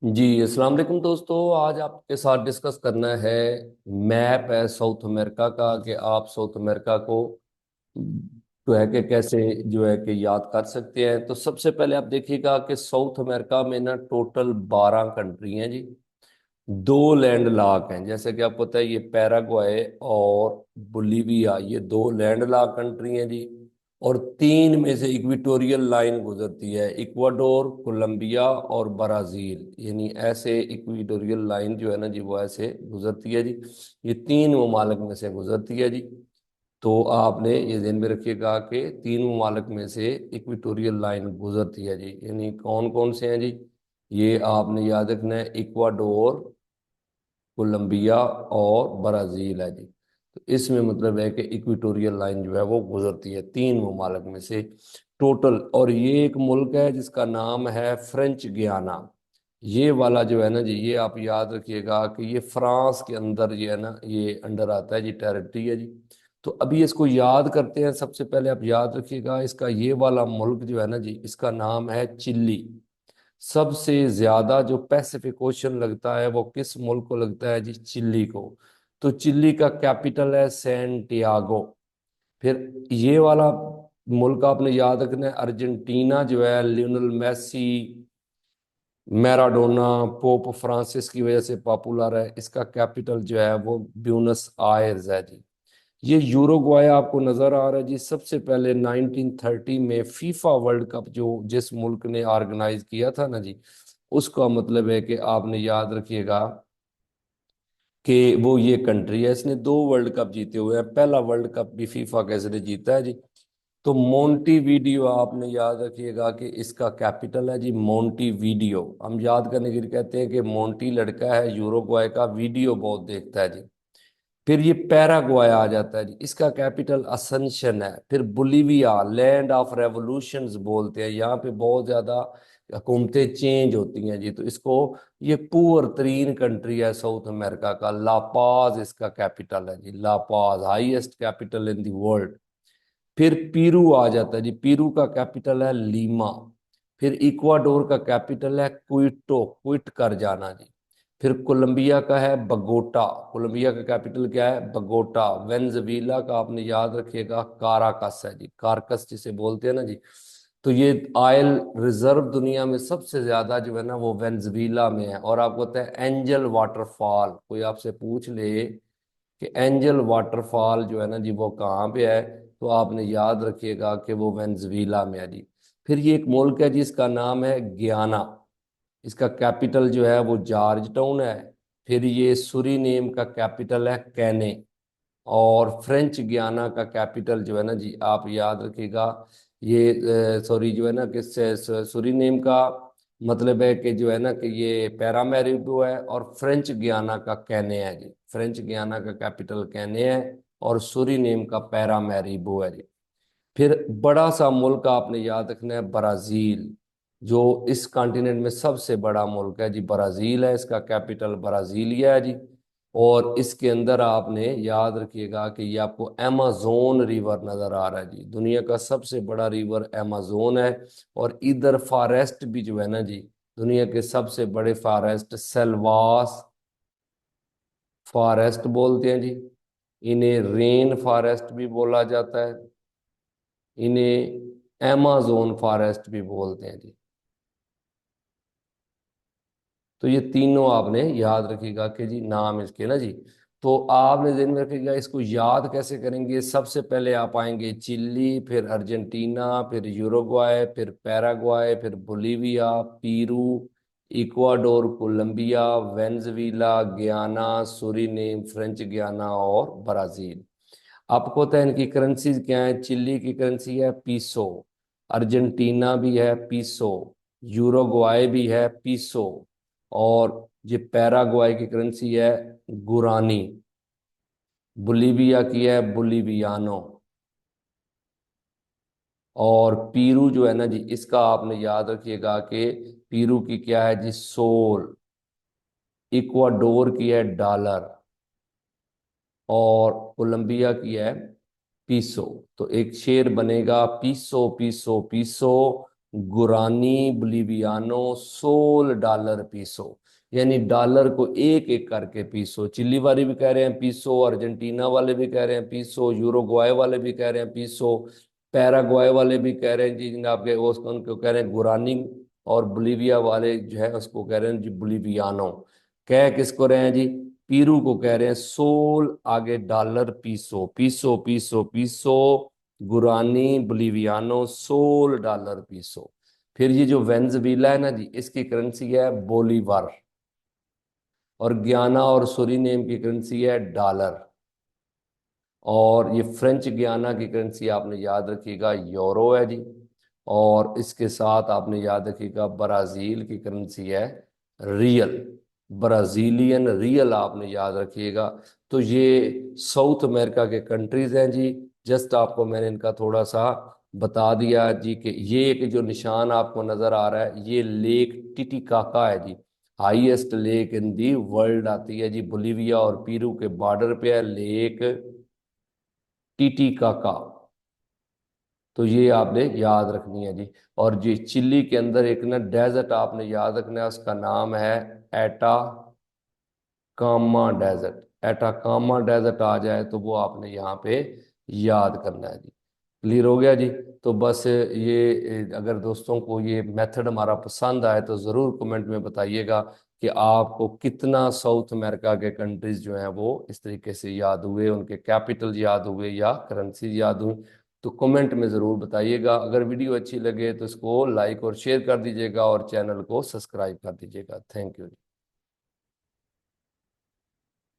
जी अस्सलाम वालेकुम दोस्तों। आज आपके साथ डिस्कस करना है मैप है साउथ अमेरिका का कि आप साउथ अमेरिका को जो है कि कैसे जो है कि याद कर सकते हैं। तो सबसे पहले आप देखिएगा कि साउथ अमेरिका में ना टोटल 12 कंट्री हैं जी। दो लैंड लॉक हैं, जैसे कि आपको पता है ये पैराग्वाए और बोलीविया, ये दो लैंड लॉक कंट्री हैं जी। और तीन में से इक्वेटोरियल लाइन गुजरती है, इक्वाडोर, कोलंबिया और ब्राजील, यानी ऐसे इक्वेटोरियल लाइन जो है ना जी वो ऐसे गुजरती है जी। ये तीन ममालिक में से गुजरती है जी। तो आपने ये ध्यान में रखिएगा कि तीन ममालिक में से इक्वेटोरियल लाइन गुजरती है जी, यानी कौन कौन से हैं जी। ये आपने याद रखना है, इक्वाडोर, कोलंबिया और ब्राजील है जी। तो इसमें मतलब है कि इक्वेटोरियल लाइन जो है वो गुजरती है तीन ममालिक में से टोटल। और ये एक मुल्क है जिसका नाम है फ्रेंच गियाना। ये वाला जो है ना जी, ये आप याद रखिएगा कि ये फ्रांस के अंदर ये है ना, ये अंडर आता है जी, टेरिटरी है जी। तो अभी इसको याद करते हैं। सबसे पहले आप याद रखिएगा इसका ये वाला मुल्क जो है ना जी, इसका नाम है चिल्ली। सबसे ज्यादा जो पैसिफिक ओशन लगता है वो किस मुल्क को लगता है जी? चिली को। तो चिली का कैपिटल है सैंटियागो। फिर ये वाला मुल्क आपने याद रखना है अर्जेंटीना, जो है Lionel Messi, Maradona, Pope Francis की वजह से पॉपुलर है। इसका कैपिटल जो है वो ब्यूनस आयर्स है जी। ये यूरुग्वाय आपको नजर आ रहा है जी। सबसे पहले 1930 में फीफा वर्ल्ड कप जो जिस मुल्क ने ऑर्गेनाइज किया था ना जी, उसका मतलब है कि आपने याद रखिएगा कि वो ये कंट्री है। इसने दो वर्ल्ड कप जीते हुए हैं, पहला वर्ल्ड कप भी फीफा के जरिए जीता है जी। तो मोंटी वीडियो आपने याद रखिएगा कि इसका कैपिटल है जी मोंटी वीडियो। हम याद करने के लिए कहते हैं कि मोंटी लड़का है यूरुग्वाय का, वीडियो बहुत देखता है जी। फिर ये पैराग्वाय आ जाता है जी, इसका कैपिटल असंशन है। फिर बोलीविया, लैंड ऑफ रेवोल्यूशंस बोलते हैं, यहाँ पे बहुत ज्यादा हुकूमतें चेंज होती हैं जी। तो इसको, ये पुअर तरीन कंट्री है साउथ अमेरिका का। लापाज इसका कैपिटल है जी, La Paz highest capital in the world. फिर पीरू आ जाता है जी, पीरू का कैपिटल है लीमा। फिर इक्वाडोर का कैपिटल है क्विटो, क्विट कर जाना जी। फिर कोलंबिया का है बगोटा, कोलंबिया का कैपिटल क्या है? बगोटा। वेनेजुएला का आपने याद रखिएगा काराकस है जी, कारकस जिसे बोलते हैं ना जी। तो ये ऑयल रिजर्व दुनिया में सबसे ज्यादा जो है ना वो वेनेजुएला में है। और आपको पता है एंजल वाटरफॉल, कोई आपसे पूछ ले कि एंजल वाटरफॉल जो है ना जी वो कहाँ पे है, तो आपने याद रखिएगा कि वो वेनेजुएला में है जी। फिर ये एक मुल्क है जिसका नाम है गियाना, इसका कैपिटल जो है वो जॉर्ज टाउन है। फिर ये सुरीनेम का कैपिटल है कैने। और फ्रेंच गियाना का कैपिटल जो है ना जी, आप याद रखिएगा ये सॉरी जो है ना कि सुरीनेम का मतलब है कि जो है ना कि ये पैरामैरिबो है, और फ्रेंच गियाना का कैने है जी। फ्रेंच गियाना का कैपिटल कैने है और सुरीनेम का पैरामैरिबो है जी। फिर बड़ा सा मुल्क आपने याद रखना है ब्राजील, जो इस कॉन्टिनेंट में सबसे बड़ा मुल्क है जी, ब्राजील है। इसका कैपिटल ब्राजीलिया है जी। और इसके अंदर आपने याद रखिएगा कि ये आपको अमेजोन रिवर नजर आ रहा है जी, दुनिया का सबसे बड़ा रिवर अमेजोन है। और इधर फॉरेस्ट भी जो है ना जी, दुनिया के सबसे बड़े फॉरेस्ट सेल्वास फॉरेस्ट बोलते हैं जी। इन्हें रेन फॉरेस्ट भी बोला जाता है, इन्हें अमेजोन फॉरेस्ट भी बोलते हैं जी। तो ये तीनों आपने याद रखिएगा कि जी नाम इसके ना जी। तो आपने ध्यान में रखिएगा इसको याद कैसे करेंगे। सबसे पहले आप आएंगे चिली, फिर अर्जेंटीना, फिर यूरुग्वाय, फिर पैराग्वाय, फिर बोलीविया, पीरू, इक्वाडोर, कोलंबिया, वेनेजुएला, गियाना, सूरीनेम, फ्रेंच गियाना और ब्राजील। आपको पता है इनकी करेंसीज क्या है? चिली की करेंसी है पीसो, अर्जेंटीना भी है पीसो, यूरुग्वाय भी है पीसो, और ये पैराग्वाय की करेंसी है गुरानी, बोलीविया की है बोलीवियानो, और पीरू जो है ना जी, इसका आपने याद रखिएगा कि पीरू की क्या है जी? सोल। इक्वाडोर की है डॉलर, और कोलंबिया की है पीसो। तो एक शेर बनेगा पीसो पीसो पीसो, गुरानी, बोलिवियानो, सोल, डॉलर, पीसो। यानी डॉलर को एक एक करके पीसो। चिली वाले भी कह रहे हैं पीसो, अर्जेंटीना वाले भी कह रहे हैं पीसो, यूरुग्वाय वाले भी कह रहे हैं पीसो, पैराग्वाय वाले भी कह रहे हैं जी जनाब के उसको उनको कह रहे हैं गुरानी, और बोलीविया वाले जो है उसको कह रहे हैं जी बोलिवियानो। कह किसको रहे हैं जी? पीरू को कह रहे हैं सोल, आगे dollar, पीसो, पीसो पीसो पीसो, Gurani, boliviano, soul, dollar, पीसो। फिर ये जो वेनेजुएला है ना जी, इसकी करेंसी है बोलीवार, और गयाना और सूरीनेम की करेंसी है डॉलर, और ये फ्रेंच गयाना की करेंसी आपने याद रखिएगा यूरो है जी, और इसके साथ आपने याद रखिएगा ब्राजील की करेंसी है रियल, ब्राजीलियन रियल आपने याद रखिएगा। तो ये साउथ अमेरिका के कंट्रीज हैं जी। जस्ट आपको मैंने इनका थोड़ा सा बता दिया जी कि ये एक जो निशान आपको नजर आ रहा है ये लेक टिटिकाका है जी, highest lake in the world आती है जी, बोलीविया और पीरू के बॉर्डर पे है लेक टिटिकाका। तो ये आपने याद रखनी है जी। और जी चिली के अंदर एक ना डेजर्ट आपने याद रखना है, उसका नाम है एटा कामा डेजर्ट। एटाकामा डेजर्ट आ जाए तो वो आपने यहाँ पे याद करना है जी। क्लियर हो गया जी? तो बस ये अगर दोस्तों को ये मेथड हमारा पसंद आए तो ज़रूर कमेंट में बताइएगा कि आपको कितना साउथ अमेरिका के कंट्रीज जो हैं वो इस तरीके से याद हुए, उनके कैपिटल याद हुए या करेंसी याद हुई। तो कमेंट में ज़रूर बताइएगा। अगर वीडियो अच्छी लगे तो इसको लाइक और शेयर कर दीजिएगा और चैनल को सब्सक्राइब कर दीजिएगा। Thank you.